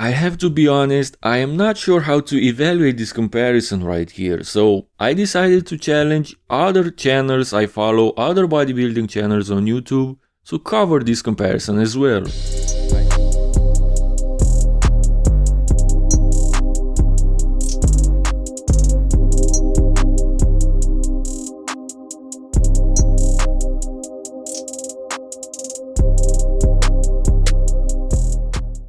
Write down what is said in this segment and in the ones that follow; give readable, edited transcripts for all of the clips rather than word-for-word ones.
I have to be honest, I am not sure how to evaluate this comparison right here, so I decided to challenge other channels I follow, other bodybuilding channels on YouTube, to cover this comparison as well.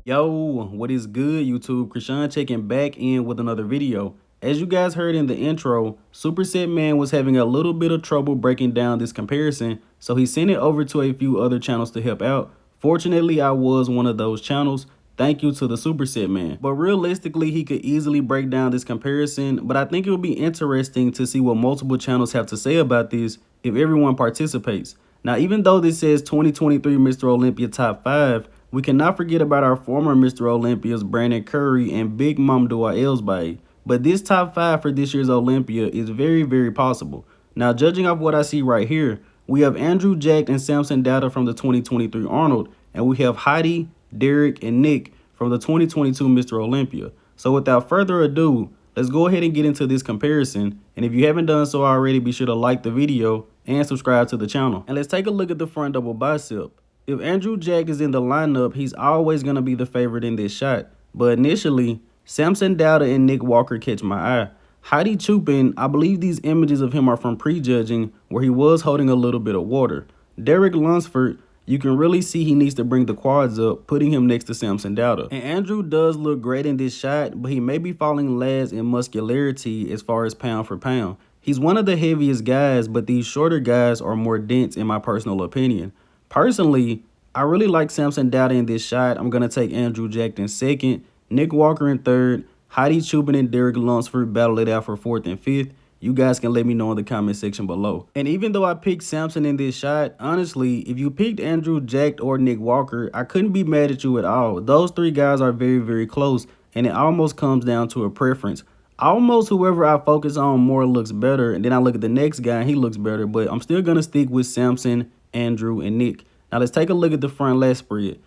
Yo, what is good, YouTube? Krishan checking back in with another video. As you guys heard in the intro, Supersetman was having a little bit of trouble breaking down this comparison, so he sent it over to a few other channels to help out. Fortunately, I was one of those channels. Thank you to the Supersetman. But realistically, he could easily break down this comparison, but I think it would be interesting to see what multiple channels have to say about this if everyone participates. Now, even though this says 2023 Mr. Olympia Top 5, we cannot forget about our former Mr. Olympias, Brandon Curry and Big Mamdua Elsbaye. But this top 5 for this year's Olympia is very, very possible. Now, judging off what I see right here, we have Andrew Jacked and Samson Dauda from the 2023 Arnold, and we have Hadi, Derek, and Nick from the 2022 Mr. Olympia. So without further ado, let's go ahead and get into this comparison. And if you haven't done so already, be sure to like the video and subscribe to the channel. And let's take a look at the front double bicep. If Andrew Jacked is in the lineup, he's always going to be the favorite in this shot. But initially, Samson Dauda and Nick Walker catch my eye. Hadi Choopan, I believe these images of him are from prejudging, where he was holding a little bit of water. Dere Lunsford, you can really see he needs to bring the quads up, putting him next to Samson Dauda. And Andrew does look great in this shot, but he may be falling last in muscularity as far as pound for pound. He's one of the heaviest guys, but these shorter guys are more dense in my personal opinion. Personally, I really like Samson Dauda in this shot. I'm going to take Andrew Jacked in second, Nick Walker in third, Hadi Choopan and Dere Lunsford battle it out for fourth and fifth. You guys can let me know in the comment section below. And even though I picked Samson in this shot, honestly, if you picked Andrew Jacked or Nick Walker, I couldn't be mad at you at all. Those three guys are very, very close, and it almost comes down to a preference. Almost whoever I focus on more looks better, and then I look at the next guy and he looks better, but I'm still going to stick with Samson, Andrew, and Nick. Now let's take a look at the front lat spread.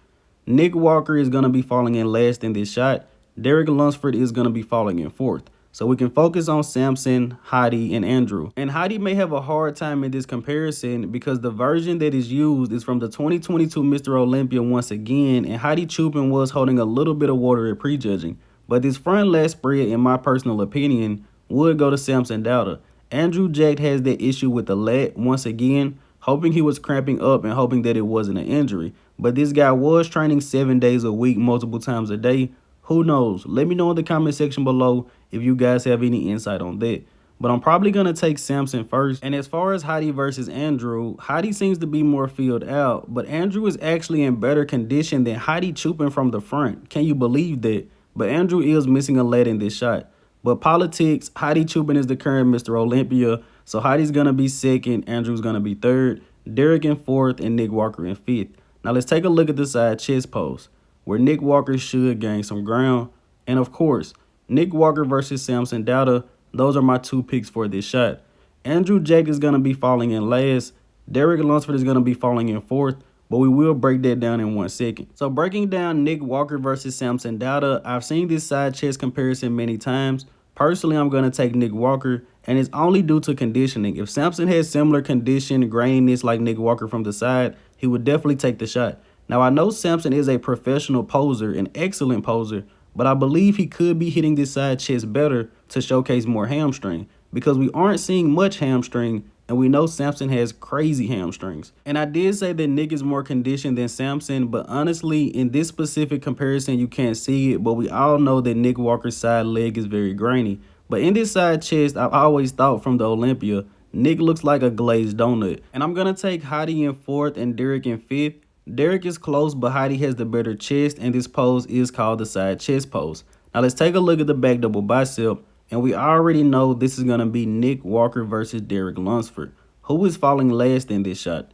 Nick Walker is going to be falling in last in this shot. Dere Lunsford is going to be falling in fourth. So we can focus on Samson, Hadi, and Andrew. And Hadi may have a hard time in this comparison because the version that is used is from the 2022 Mr. Olympia once again, and Hadi Choopan was holding a little bit of water at prejudging. But this front lat spread, in my personal opinion, would go to Samson Dauda. Andrew Jacked has that issue with the lat once again, hoping he was cramping up and hoping that it wasn't an injury. But this guy was training 7 days a week, multiple times a day. Who knows? Let me know in the comment section below if you guys have any insight on that. But I'm probably going to take Samson first. And as far as Hadi versus Andrew, Hadi seems to be more filled out, but Andrew is actually in better condition than Hadi Choopan from the front. Can you believe that? But Andrew is missing a lat in this shot. But politics, Hadi Choopan is the current Mr. Olympia, so Hadi's going to be second, Andrew's going to be third, Derek in fourth, and Nick Walker in fifth. Now let's take a look at the side chest pose, where Nick Walker should gain some ground. And of course, Nick Walker versus Samson Dauda, those are my two picks for this shot. Andrew Jacked is going to be falling in last, Dere Lunsford is going to be falling in fourth, but we will break that down in 1 second. So breaking down Nick Walker versus Samson Dauda, I've seen this side chest comparison many times. Personally, I'm going to take Nick Walker, and it's only due to conditioning. If Samson has similar condition, graininess like Nick Walker from the side, he would definitely take the shot. Now, I know Samson is a professional poser, an excellent poser, but I believe he could be hitting this side chest better to showcase more hamstring, because we aren't seeing much hamstring, and we know Samson has crazy hamstrings. And I did say that Nick is more conditioned than Samson, but honestly, in this specific comparison, you can't see it, but we all know that Nick Walker's side leg is very grainy. But in this side chest, I've always thought from the Olympia, Nick looks like a glazed donut. And I'm going to take Hadi in fourth and Derek in fifth. Derek is close, but Hadi has the better chest, and this pose is called the side chest pose. Now let's take a look at the back double bicep. And we already know this is going to be Nick Walker versus Dere Lunsford. Who is falling last in this shot?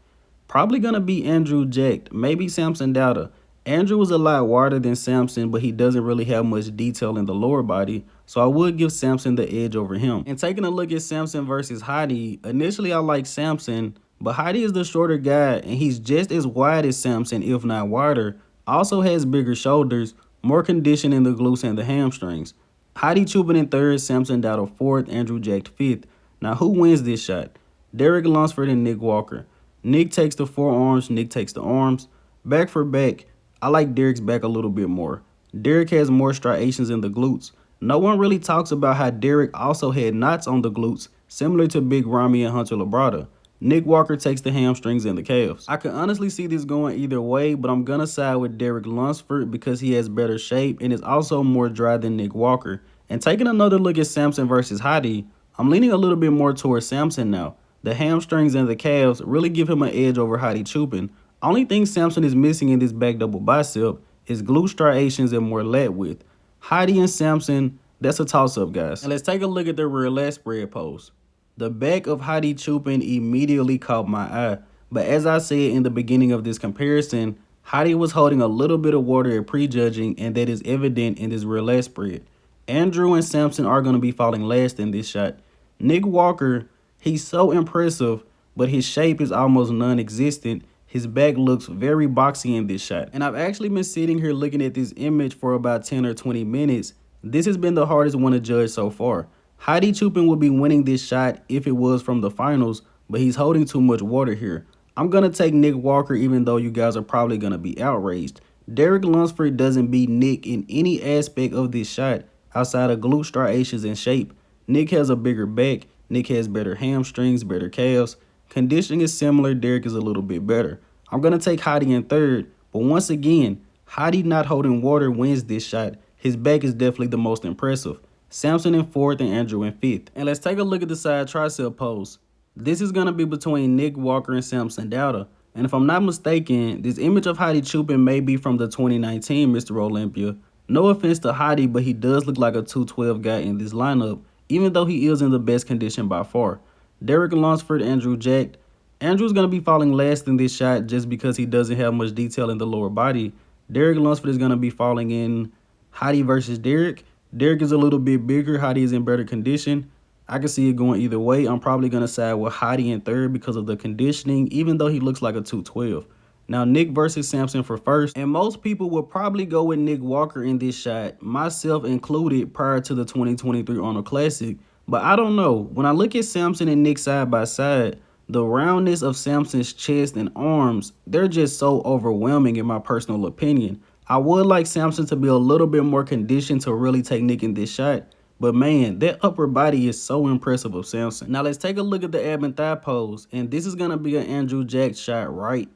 Probably going to be Andrew Jacked, maybe Samson Dauda. Andrew was a lot wider than Samson, but he doesn't really have much detail in the lower body, so I would give Samson the edge over him. And taking a look at Samson versus Hadi, initially I like Samson, but Hadi is the shorter guy, and he's just as wide as Samson, if not wider. Also has bigger shoulders, more condition in the glutes and the hamstrings. Hadi Choopan in third, Samson Dauda fourth, Andrew Jacked fifth. Now who wins this shot? Dere Lunsford and Nick Walker. Nick takes the forearms, Nick takes the arms. Back for back, I like Derek's back a little bit more. Derek has more striations in the glutes. No one really talks about how Derek also had knots on the glutes, similar to Big Ramy and Hunter Labrada. Nick Walker takes the hamstrings and the calves. I can honestly see this going either way, but I'm gonna side with Dere Lunsford because he has better shape and is also more dry than Nick Walker. And taking another look at Samson versus Hadi, I'm leaning a little bit more towards Samson now. The hamstrings and the calves really give him an edge over Hadi Choopan. Only thing Samson is missing in this back double bicep is glute striations and more lat width. Hadi and Samson, that's a toss-up, guys. And let's take a look at the rear lat spread pose. The back of Hadi Choopan immediately caught my eye, but as I said in the beginning of this comparison, Hadi was holding a little bit of water at prejudging, and that is evident in this rear lat spread. Andrew and Samson are going to be falling last in this shot. Nick Walker, he's so impressive, but his shape is almost non-existent. His back looks very boxy in this shot. And I've actually been sitting here looking at this image for about 10 or 20 minutes. This has been the hardest one to judge so far. Hadi Choopan would be winning this shot if it was from the finals, but he's holding too much water here. I'm going to take Nick Walker even though you guys are probably going to be outraged. Dere Lunsford doesn't beat Nick in any aspect of this shot outside of glute striations and shape. Nick has a bigger back. Nick has better hamstrings, better calves. Conditioning is similar. Derek is a little bit better. I'm going to take Hadi in third, but once again, Hadi not holding water wins this shot. His back is definitely the most impressive. Samson in fourth and Andrew in fifth. And let's take a look at the side tricep pose. This is going to be between Nick Walker and Samson Dauda. And if I'm not mistaken, this image of Hadi Choopan may be from the 2019 Mr. Olympia. No offense to Hadi, but he does look like a 212 guy in this lineup, even though he is in the best condition by far. Dere Lunsford, Andrew Jacked. Andrew's going to be falling last in this shot just because he doesn't have much detail in the lower body. Dere Lunsford is going to be falling in Hadi versus Derek. Derek is a little bit bigger. Hadi is in better condition. I can see it going either way. I'm probably going to side with Hadi in third because of the conditioning, even though he looks like a 212. Now, Nick versus Samson for first. And most people will probably go with Nick Walker in this shot, myself included, prior to the 2023 Arnold Classic. But I don't know. When I look at Samson and Nick side by side, the roundness of Samson's chest and arms, they're just so overwhelming in my personal opinion. I would like Samson to be a little bit more conditioned to really take Nick in this shot. But man, that upper body is so impressive of Samson. Now let's take a look at the ab and thigh pose. And this is going to be an Andrew Jacked shot, right?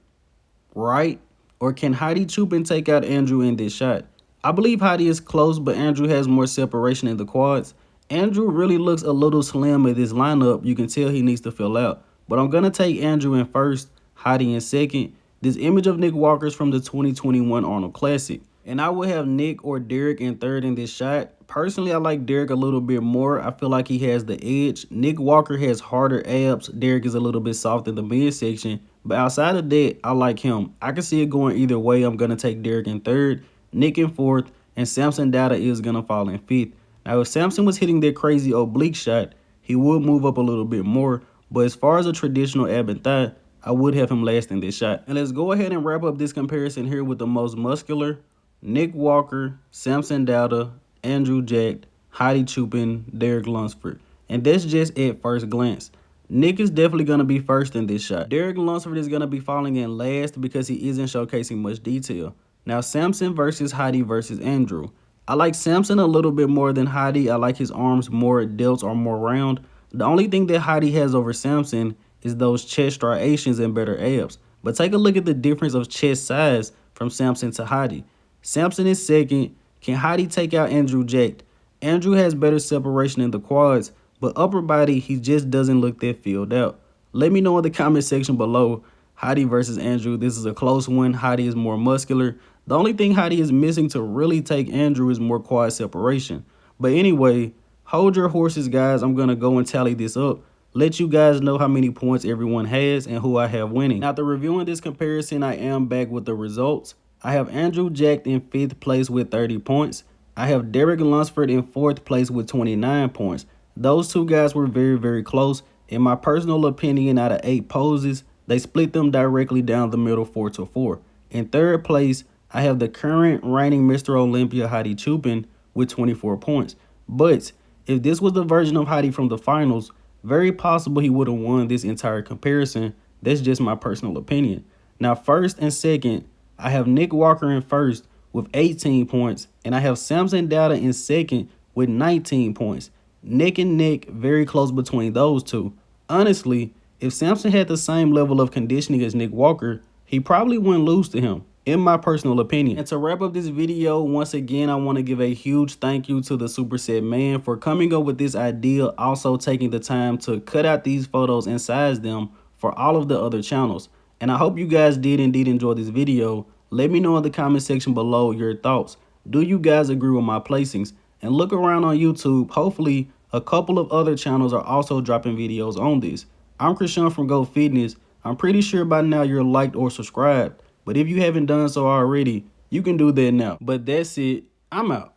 Or can Hadi Choopan take out Andrew in this shot? I believe Hadi is close, but Andrew has more separation in the quads. Andrew really looks a little slim in this lineup. You can tell he needs to fill out. But I'm going to take Andrew in first, Hadi in second. This image of Nick Walker is from the 2021 Arnold Classic. And I would have Nick or Derek in third in this shot. Personally, I like Derek a little bit more. I feel like he has the edge. Nick Walker has harder abs. Derek is a little bit soft in the midsection. But outside of that, I like him. I can see it going either way. I'm going to take Derek in third, Nick in fourth, and Samson Dauda is going to fall in fifth. Now, if Samson was hitting that crazy oblique shot, he would move up a little bit more. But as far as a traditional ab and thigh, I would have him last in this shot. And let's go ahead and wrap up this comparison here with the most muscular. Nick Walker, Samson Dauda, Andrew Jacked, Hadi Choopan, Dere Lunsford. And that's just at first glance. Nick is definitely going to be first in this shot. Dere Lunsford is going to be falling in last because he isn't showcasing much detail. Now, Samson versus Hadi versus Andrew. I like Samson a little bit more than Hadi. I like his arms more, delts are more round. The only thing that Hadi has over Samson is those chest striations and better abs. But take a look at the difference of chest size from Samson to Hadi. Samson is second. Can Hadi take out Andrew Jacked? Andrew has better separation in the quads, but upper body, he just doesn't look that filled out. Let me know in the comment section below. Hadi versus Andrew. This is a close one. Hadi is more muscular. The only thing Hadi is missing to really take Andrew is more quad separation. But anyway, hold your horses, guys. I'm going to go and tally this up. Let you guys know how many points everyone has and who I have winning. After reviewing this comparison, I am back with the results. I have Andrew Jacked in 5th place with 30 points. I have Dere Lunsford in 4th place with 29 points. Those two guys were very, very close. In my personal opinion, out of 8 poses, they split them directly down the middle 4-4. In 3rd place, I have the current reigning Mr. Olympia Hadi Choopan with 24 points. But if this was the version of Hadi from the finals, very possible he would have won this entire comparison. That's just my personal opinion. Now, first and second, I have Nick Walker in first with 18 points, and I have Samson Dauda in second with 19 points. Neck and neck, very close between those two. Honestly, if Samson had the same level of conditioning as Nick Walker, he probably wouldn't lose to him, in my personal opinion. And to wrap up this video, once again, I want to give a huge thank you to the Supersetman for coming up with this idea, also taking the time to cut out these photos and size them for all of the other channels. And I hope you guys did indeed enjoy this video. Let me know in the comment section below your thoughts. Do you guys agree with my placings? And look around on YouTube. Hopefully, a couple of other channels are also dropping videos on this. I'm Krishan from Go Fitness. I'm pretty sure by now you're liked or subscribed. But if you haven't done so already, you can do that now. But that's it. I'm out.